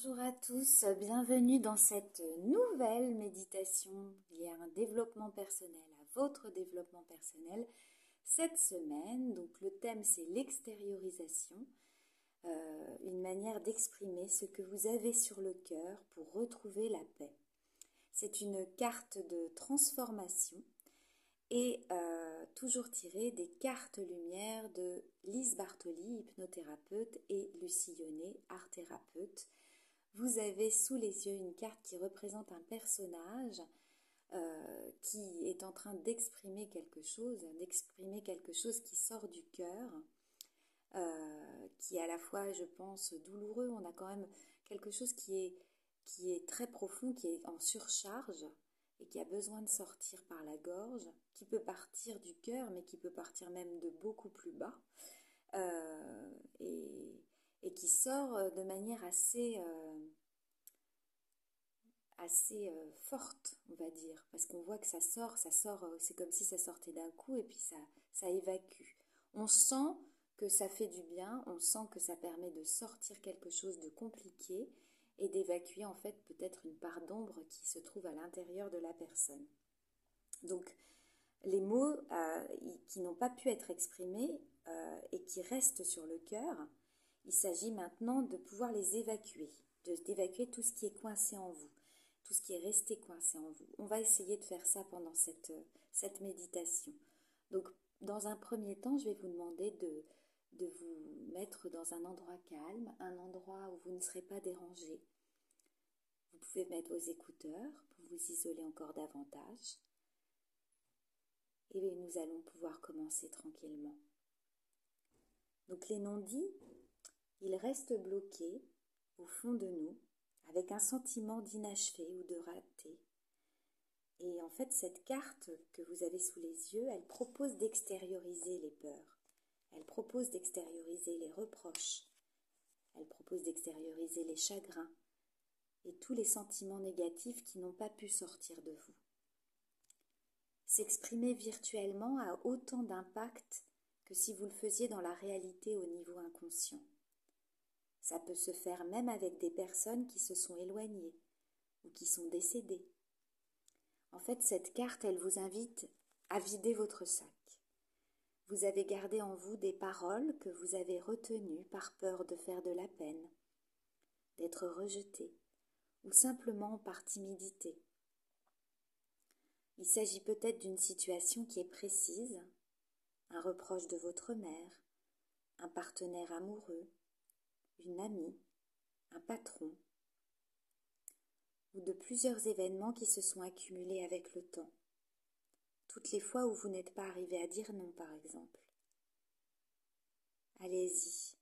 Bonjour à tous, bienvenue dans cette nouvelle méditation liée à un développement personnel, à votre développement personnel. Cette semaine, donc le thème c'est l'extériorisation, une manière d'exprimer ce que vous avez sur le cœur pour retrouver la paix. C'est une carte de transformation et toujours tirée des cartes lumière de Lise Bartoli, hypnothérapeute, et Lucie Yonnet, art-thérapeute. Vous avez sous les yeux une carte qui représente un personnage qui est en train d'exprimer quelque chose qui sort du cœur, qui est à la fois, je pense, douloureux. On a quand même quelque chose qui est très profond, qui est en surcharge et qui a besoin de sortir par la gorge, qui peut partir du cœur, mais qui peut partir même de beaucoup plus bas, et qui sort de manière assez forte, on va dire, parce qu'on voit que ça sort, c'est comme si ça sortait d'un coup et puis ça évacue. On sent que ça fait du bien, on sent que ça permet de sortir quelque chose de compliqué et d'évacuer en fait peut-être une part d'ombre qui se trouve à l'intérieur de la personne. Donc les mots qui n'ont pas pu être exprimés et qui restent sur le cœur, il s'agit maintenant de pouvoir les évacuer, d'évacuer tout ce qui est coincé en vous, tout ce qui est resté coincé en vous. On va essayer de faire ça pendant cette méditation. Donc, dans un premier temps, je vais vous demander de vous mettre dans un endroit calme, un endroit où vous ne serez pas dérangé. Vous pouvez mettre vos écouteurs pour vous isoler encore davantage. Et nous allons pouvoir commencer tranquillement. Donc les non-dits, ils restent bloqués au fond de nous avec un sentiment d'inachevé ou de raté. Et en fait, cette carte que vous avez sous les yeux, elle propose d'extérioriser les peurs. Elle propose d'extérioriser les reproches. Elle propose d'extérioriser les chagrins et tous les sentiments négatifs qui n'ont pas pu sortir de vous. S'exprimer virtuellement a autant d'impact que si vous le faisiez dans la réalité au niveau inconscient. Ça peut se faire même avec des personnes qui se sont éloignées ou qui sont décédées. En fait, cette carte, elle vous invite à vider votre sac. Vous avez gardé en vous des paroles que vous avez retenues par peur de faire de la peine, d'être rejeté ou simplement par timidité. Il s'agit peut-être d'une situation qui est précise, un reproche de votre mère, un partenaire amoureux, une amie, un patron, ou de plusieurs événements qui se sont accumulés avec le temps. Toutes les fois où vous n'êtes pas arrivé à dire non, par exemple. Allez-y,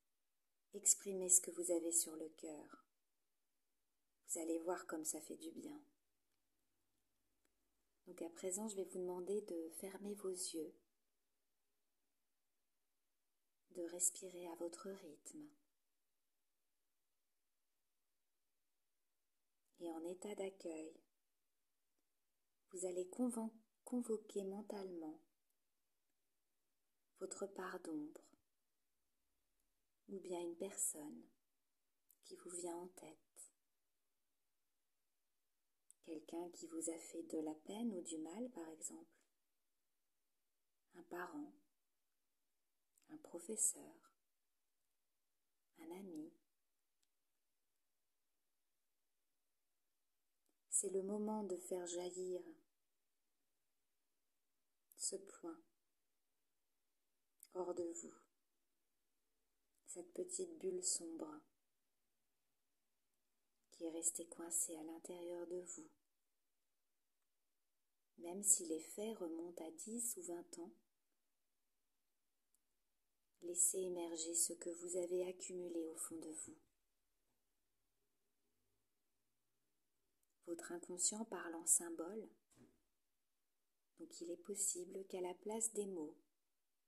exprimez ce que vous avez sur le cœur. Vous allez voir comme ça fait du bien. Donc à présent, je vais vous demander de fermer vos yeux, de respirer à votre rythme. Et en état d'accueil, vous allez convoquer mentalement votre part d'ombre ou bien une personne qui vous vient en tête. Quelqu'un qui vous a fait de la peine ou du mal, par exemple. Un parent, un professeur, un ami. C'est le moment de faire jaillir ce point hors de vous, cette petite bulle sombre qui est restée coincée à l'intérieur de vous. Même si les faits remontent à 10 ou 20 ans, laissez émerger ce que vous avez accumulé au fond de vous. Votre inconscient parle en symbole, donc il est possible qu'à la place des mots,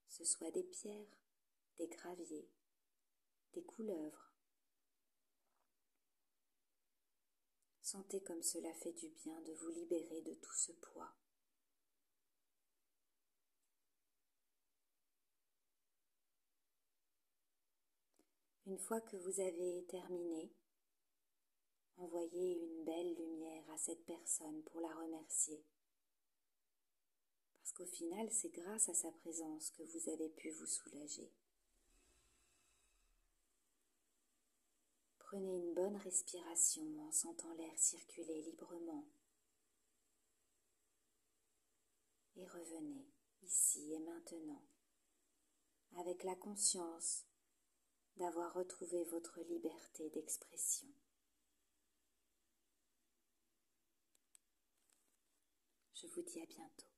ce soit des pierres, des graviers, des couleuvres. Sentez comme cela fait du bien de vous libérer de tout ce poids. Une fois que vous avez terminé, envoyer une belle lumière à cette personne pour la remercier. Parce qu'au final, c'est grâce à sa présence que vous avez pu vous soulager. Prenez une bonne respiration en sentant l'air circuler librement. Et revenez ici et maintenant avec la conscience d'avoir retrouvé votre liberté d'expression. Je vous dis à bientôt.